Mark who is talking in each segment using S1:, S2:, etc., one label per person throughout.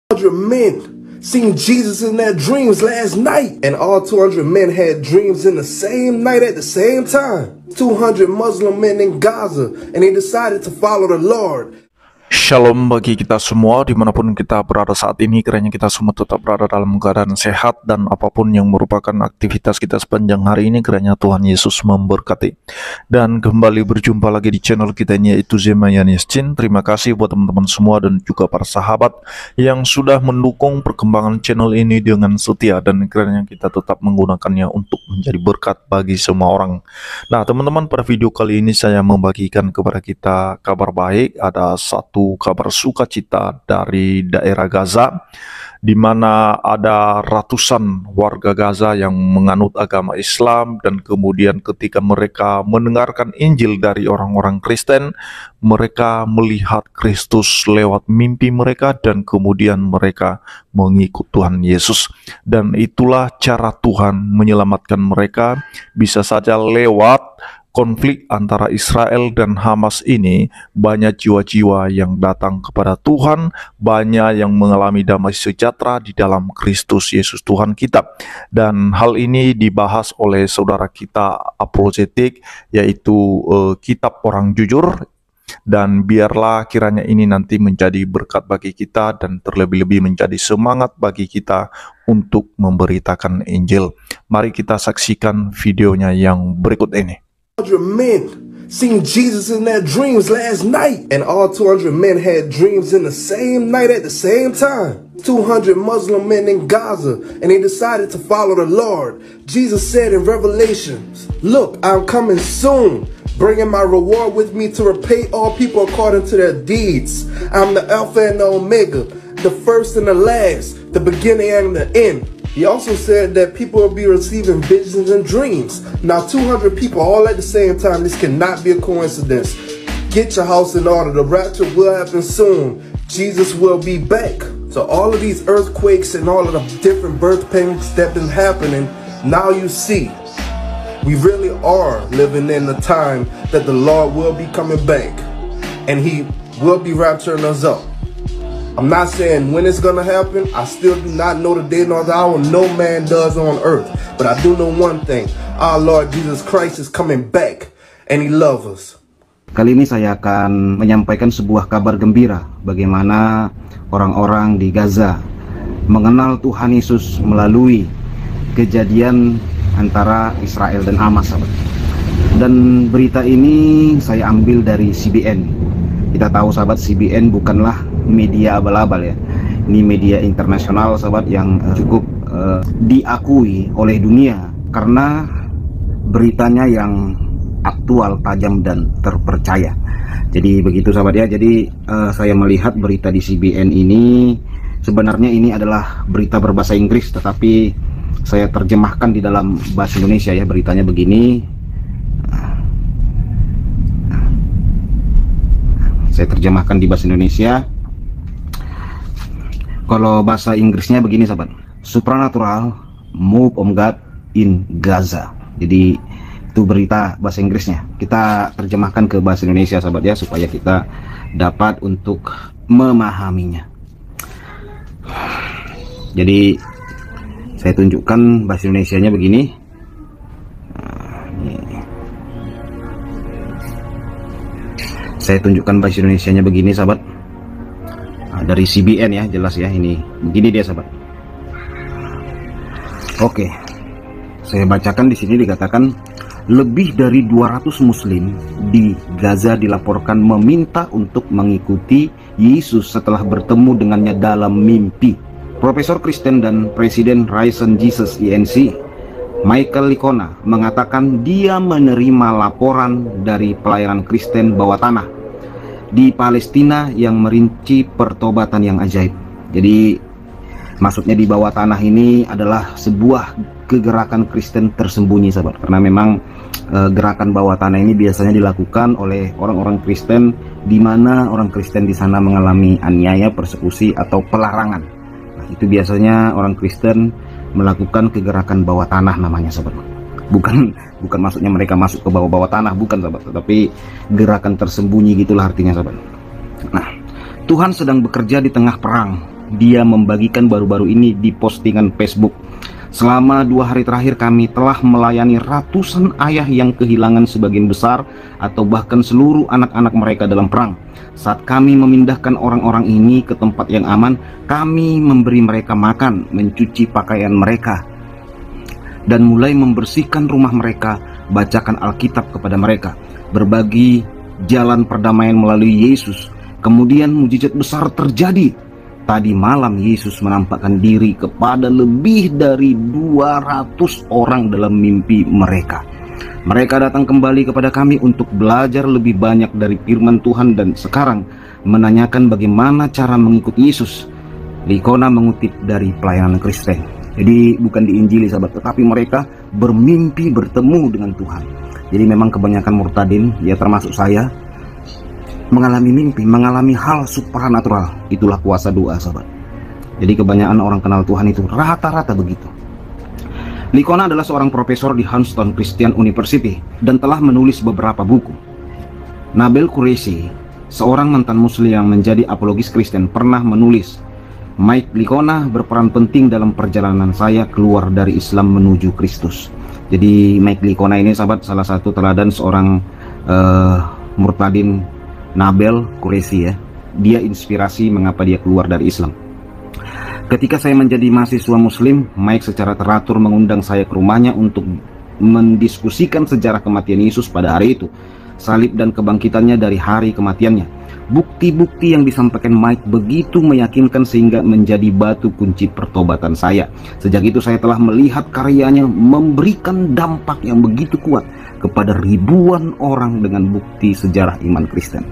S1: 200 men seen Jesus in their dreams last night, and all 200 men had dreams in the same night at the same time. 200 Muslim men in Gaza, and they decided to follow the Lord.
S2: Shalom bagi kita semua dimanapun kita berada saat ini, kiranya kita semua tetap berada dalam keadaan sehat dan apapun yang merupakan aktivitas kita sepanjang hari ini, kiranya Tuhan Yesus memberkati. Dan kembali berjumpa lagi di channel kita ini, yaitu Zemayan Yasin. Terima kasih buat teman-teman semua dan juga para sahabat yang sudah mendukung perkembangan channel ini dengan setia, dan kiranya kita tetap menggunakannya untuk menjadi berkat bagi semua orang. Nah teman-teman, pada video kali ini saya membagikan kepada kita kabar baik. Ada satu kabar sukacita dari daerah Gaza, di mana ada ratusan warga Gaza yang menganut agama Islam, dan kemudian ketika mereka mendengarkan Injil dari orang-orang Kristen, mereka melihat Kristus lewat mimpi mereka, dan kemudian mereka mengikut Tuhan Yesus. Dan itulah cara Tuhan menyelamatkan mereka. Bisa saja lewat konflik antara Israel dan Hamas ini, banyak jiwa-jiwa yang datang kepada Tuhan, banyak yang mengalami damai sejahtera di dalam Kristus Yesus Tuhan kita. Dan hal ini dibahas oleh saudara kita apologetik, yaitu Kitab Orang Jujur. Dan biarlah kiranya ini nanti menjadi berkat bagi kita, dan terlebih-lebih menjadi semangat bagi kita untuk memberitakan Injil. Mari kita saksikan videonya yang berikut ini.
S1: 200 men seen Jesus in their dreams last night, and all 200 men had dreams in the same night at the same time. 200 Muslim men in Gaza, and they decided to follow the Lord. Jesus said in Revelations, "Look, I'm coming soon, bringing my reward with me to repay all people according to their deeds. I'm the Alpha and the Omega, the first and the last, the beginning and the end." He also said that people will be receiving visions and dreams. Now 200 people all at the same time, this cannot be a coincidence. Get your house in order. The rapture will happen soon. Jesus will be back. So all of these earthquakes and all of the different birth pains that been happening, now you see, we really are living in the time that the Lord will be coming back, and He will be rapturing us up. I'm not saying when it's gonna happen. I still do not know the day nor the hour. No man does on earth. But I do know one thing. Our Lord Jesus Christ is coming back, and He loves us.
S3: Kali ini saya akan menyampaikan sebuah kabar gembira bagaimana orang-orang di Gaza mengenal Tuhan Yesus melalui kejadian antara Israel dan Hamas, sahabat. Dan berita ini saya ambil dari CBN. Kita tahu, sahabat, CBN bukanlah media abal-abal ya. Ini media internasional, sahabat, yang cukup diakui oleh dunia karena beritanya yang aktual, tajam, dan terpercaya. Jadi begitu, sahabat ya. Jadi saya melihat berita di CBN ini, sebenarnya ini adalah berita berbahasa Inggris, tetapi saya terjemahkan di dalam bahasa Indonesia ya. Beritanya begini. Saya terjemahkan di bahasa Indonesia. Kalau bahasa Inggrisnya begini, sahabat. Supernatural move of God in Gaza. Jadi itu berita bahasa Inggrisnya. Kita terjemahkan ke bahasa Indonesia, sahabat ya, supaya kita dapat untuk memahaminya. Jadi saya tunjukkan bahasa Indonesianya begini. Saya tunjukkan bahasa Indonesianya begini, sahabat. Dari CBN ya, jelas ya, ini begini dia, sahabat. Oke, saya bacakan di sini. Dikatakan lebih dari 200 muslim di Gaza dilaporkan meminta untuk mengikuti Yesus setelah bertemu dengannya dalam mimpi. Profesor Kristen dan Presiden Risen Jesus INC Michael Licona mengatakan dia menerima laporan dari pelayanan Kristen bawah tanah di Palestina yang merinci pertobatan yang ajaib. Jadi maksudnya di bawah tanah ini adalah sebuah kegerakan Kristen tersembunyi, sahabat, karena memang gerakan bawah tanah ini biasanya dilakukan oleh orang-orang Kristen, di mana orang Kristen di sana mengalami aniaya, persekusi, atau pelarangan. Nah, itu biasanya orang Kristen melakukan kegerakan bawah tanah namanya, sahabat. Bukan maksudnya mereka masuk ke bawah-bawah tanah, bukan, sahabat, tetapi gerakan tersembunyi, gitulah artinya, sahabat. Nah, Tuhan sedang bekerja di tengah perang dia membagikan baru-baru ini di postingan Facebook. Selama 2 hari terakhir kami telah melayani ratusan ayah yang kehilangan sebagian besar atau bahkan seluruh anak-anak mereka dalam perang. Saat kami memindahkan orang-orang ini ke tempat yang aman, kami memberi mereka makan, mencuci pakaian mereka, dan mulai membersihkan rumah mereka, bacakan Alkitab kepada mereka, berbagi jalan perdamaian melalui Yesus. Kemudian mujizat besar terjadi. Tadi malam Yesus menampakkan diri kepada lebih dari 200 orang dalam mimpi mereka. Mereka datang kembali kepada kami untuk belajar lebih banyak dari firman Tuhan dan sekarang menanyakan bagaimana cara mengikuti Yesus. Likona mengutip dari Pelayanan Kristen. Jadi bukan diinjili sahabat, tetapi mereka bermimpi bertemu dengan Tuhan. Jadi memang kebanyakan murtadin, ya termasuk saya, mengalami mimpi, mengalami hal supranatural. Itulah kuasa doa sahabat. Jadi kebanyakan orang kenal Tuhan itu rata-rata begitu. Likona adalah seorang profesor di Huntston Christian University dan telah menulis beberapa buku. Nabil Qureshi, seorang mantan muslim yang menjadi apologis Kristen, pernah menulis, Mike Likona berperan penting dalam perjalanan saya keluar dari Islam menuju Kristus. Jadi Mike Likona ini sahabat salah satu teladan seorang murtadin Nabil Qureshi ya. Dia inspirasi mengapa dia keluar dari Islam. Ketika saya menjadi mahasiswa muslim, Mike secara teratur mengundang saya ke rumahnya untuk mendiskusikan sejarah kematian Yesus pada hari itu, salib dan kebangkitannya dari hari kematiannya. Bukti-bukti yang disampaikan Mike begitu meyakinkan sehingga menjadi batu kunci pertobatan saya. Sejak itu saya telah melihat karyanya memberikan dampak yang begitu kuat kepada ribuan orang dengan bukti sejarah iman Kristen.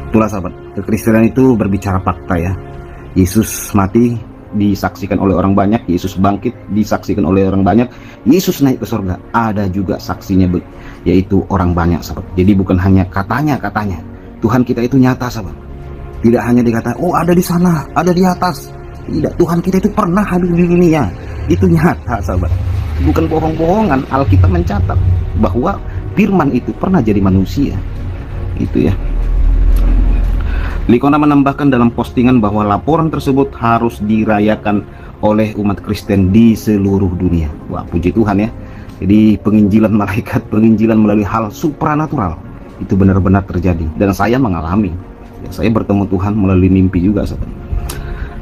S3: Itulah sahabat, kekristenan itu berbicara fakta ya. Yesus mati disaksikan oleh orang banyak, Yesus bangkit disaksikan oleh orang banyak, Yesus naik ke surga ada juga saksinya, yaitu orang banyak sahabat. Jadi bukan hanya katanya, Tuhan kita itu nyata sahabat. Tidak hanya dikatakan, oh ada di sana, ada di atas. Tidak, Tuhan kita itu pernah hadir di dunia. Itu nyata sahabat. Bukan bohong-bohongan. Alkitab mencatat bahwa firman itu pernah jadi manusia. Itu ya. Likona menambahkan dalam postingan bahwa laporan tersebut harus dirayakan oleh umat Kristen di seluruh dunia. Wah, puji Tuhan ya. Jadi penginjilan malaikat, penginjilan melalui hal supranatural itu benar-benar terjadi dan saya mengalami. Ya, saya bertemu Tuhan melalui mimpi juga sahabat.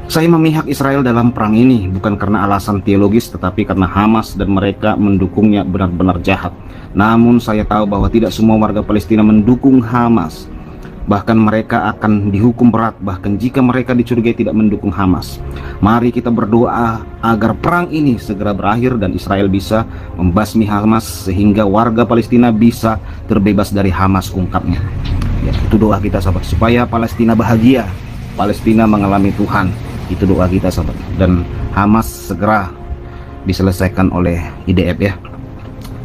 S3: Saya memihak Israel dalam perang ini bukan karena alasan teologis, tetapi karena Hamas dan mereka mendukungnya benar-benar jahat. Namun saya tahu bahwa tidak semua warga Palestina mendukung Hamas. Bahkan mereka akan dihukum berat, bahkan jika mereka dicurigai tidak mendukung Hamas. Mari kita berdoa agar perang ini segera berakhir dan Israel bisa membasmi Hamas sehingga warga Palestina bisa terbebas dari Hamas, ungkapnya. Ya, itu doa kita sahabat, supaya Palestina bahagia, Palestina mengalami Tuhan. Itu doa kita sahabat. Dan Hamas segera diselesaikan oleh IDF ya,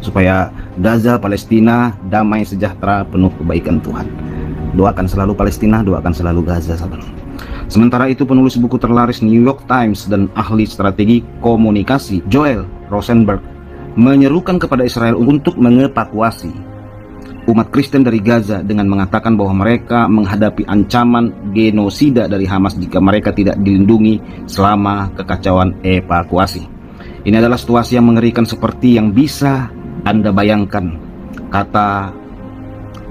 S3: supaya Gaza, Palestina damai, sejahtera, penuh kebaikan Tuhan. Doakan selalu Palestina, doakan selalu Gaza sahabat. Sementara itu penulis buku terlaris New York Times dan ahli strategi komunikasi Joel Rosenberg menyerukan kepada Israel untuk mengevakuasi umat Kristen dari Gaza dengan mengatakan bahwa mereka menghadapi ancaman genosida dari Hamas jika mereka tidak dilindungi selama kekacauan evakuasi. Ini adalah situasi yang mengerikan seperti yang bisa Anda bayangkan,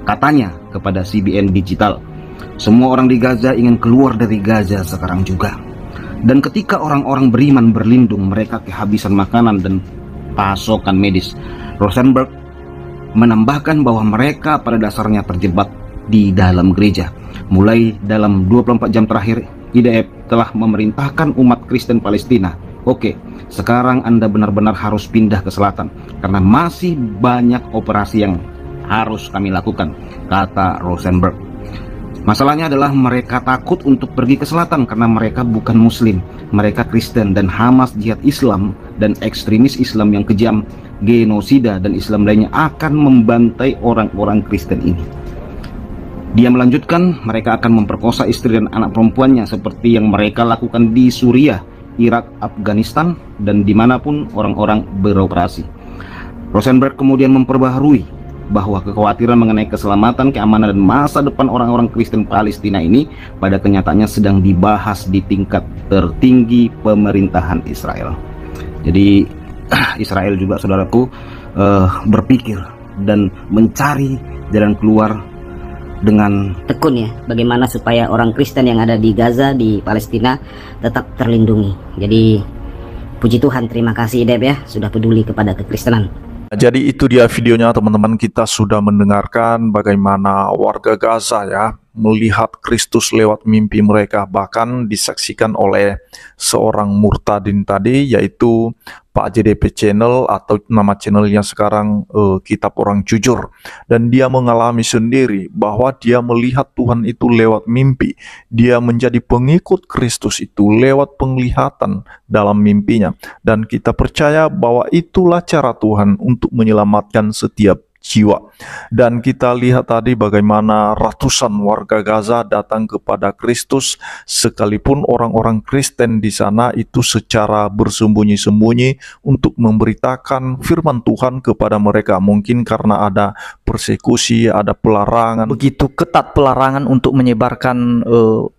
S3: katanya kepada CBN Digital. Semua orang di Gaza ingin keluar dari Gaza sekarang juga. Dan ketika orang-orang beriman berlindung, mereka kehabisan makanan dan pasokan medis. Rosenberg menambahkan bahwa mereka pada dasarnya terjebak di dalam gereja. Mulai dalam 24 jam terakhir, IDF telah memerintahkan umat Kristen Palestina, oke, sekarang Anda benar-benar harus pindah ke selatan karena masih banyak operasi yang harus kami lakukan, kata Rosenberg. Masalahnya adalah mereka takut untuk pergi ke selatan karena mereka bukan muslim, mereka Kristen, dan Hamas, jihad Islam dan ekstremis Islam yang kejam, genosida dan Islam lainnya akan membantai orang-orang Kristen ini. Dia melanjutkan, mereka akan memperkosa istri dan anak perempuannya seperti yang mereka lakukan di Suriah, Irak, Afghanistan, dan dimanapun orang-orang beroperasi. Rosenberg kemudian memperbaharui bahwa kekhawatiran mengenai keselamatan, keamanan, dan masa depan orang-orang Kristen Palestina ini pada kenyataannya sedang dibahas di tingkat tertinggi pemerintahan Israel. Jadi Israel juga, saudaraku, berpikir dan mencari jalan keluar dengan
S4: tekun ya, bagaimana supaya orang Kristen yang ada di Gaza, di Palestina tetap terlindungi. Jadi puji Tuhan, terima kasih Deb ya, sudah peduli kepada kekristenan.
S2: Jadi itu dia videonya teman-teman, kita sudah mendengarkan bagaimana warga Gaza ya melihat Kristus lewat mimpi mereka, bahkan disaksikan oleh seorang murtadin tadi, yaitu Pak JDP Channel atau nama channelnya sekarang Kitab Orang Jujur. Dan dia mengalami sendiri bahwa dia melihat Tuhan itu lewat mimpi. Dia menjadi pengikut Kristus itu lewat penglihatan dalam mimpinya. Dan kita percaya bahwa itulah cara Tuhan untuk menyelamatkan setiap jiwa. Dan kita lihat tadi bagaimana ratusan warga Gaza datang kepada Kristus, sekalipun orang-orang Kristen di sana itu secara bersembunyi-sembunyi untuk memberitakan firman Tuhan kepada mereka. Mungkin karena ada persekusi, ada pelarangan, begitu ketat pelarangan untuk menyebarkan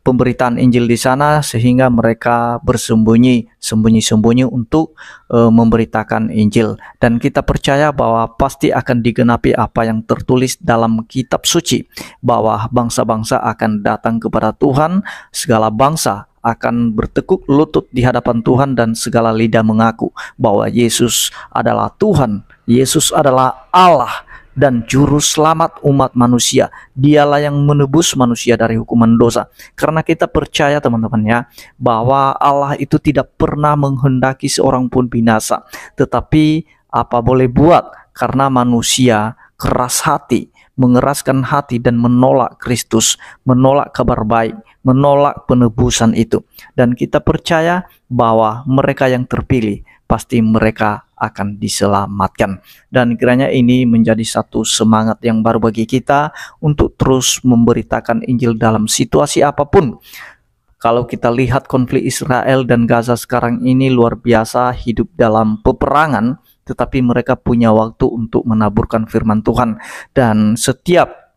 S2: pemberitaan Injil di sana, sehingga mereka sembunyi-sembunyi untuk memberitakan Injil. Dan kita percaya bahwa pasti akan digenapi apa yang tertulis dalam kitab suci, bahwa bangsa-bangsa akan datang kepada Tuhan, segala bangsa akan bertekuk lutut di hadapan Tuhan, dan segala lidah mengaku bahwa Yesus adalah Tuhan, Yesus adalah Allah dan juru selamat umat manusia. Dialah yang menebus manusia dari hukuman dosa. Karena kita percaya teman-teman ya, bahwa Allah itu tidak pernah menghendaki seorang pun binasa. Tetapi apa boleh buat, karena manusia keras hati, mengeraskan hati dan menolak Kristus, menolak kabar baik, menolak penebusan itu. Dan kita percaya bahwa mereka yang terpilih, pasti mereka akan diselamatkan. Dan kiranya ini menjadi satu semangat yang baru bagi kita untuk terus memberitakan Injil dalam situasi apapun. Kalau kita lihat konflik Israel dan Gaza sekarang ini luar biasa, hidup dalam peperangan, tetapi mereka punya waktu untuk menaburkan firman Tuhan. Dan setiap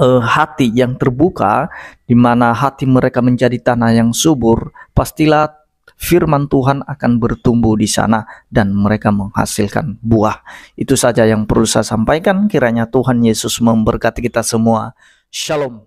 S2: hati yang terbuka, di mana hati mereka menjadi tanah yang subur, pastilah firman Tuhan akan bertumbuh di sana dan mereka menghasilkan buah. Itu saja yang perlu saya sampaikan. Kiranya Tuhan Yesus memberkati kita semua. Shalom.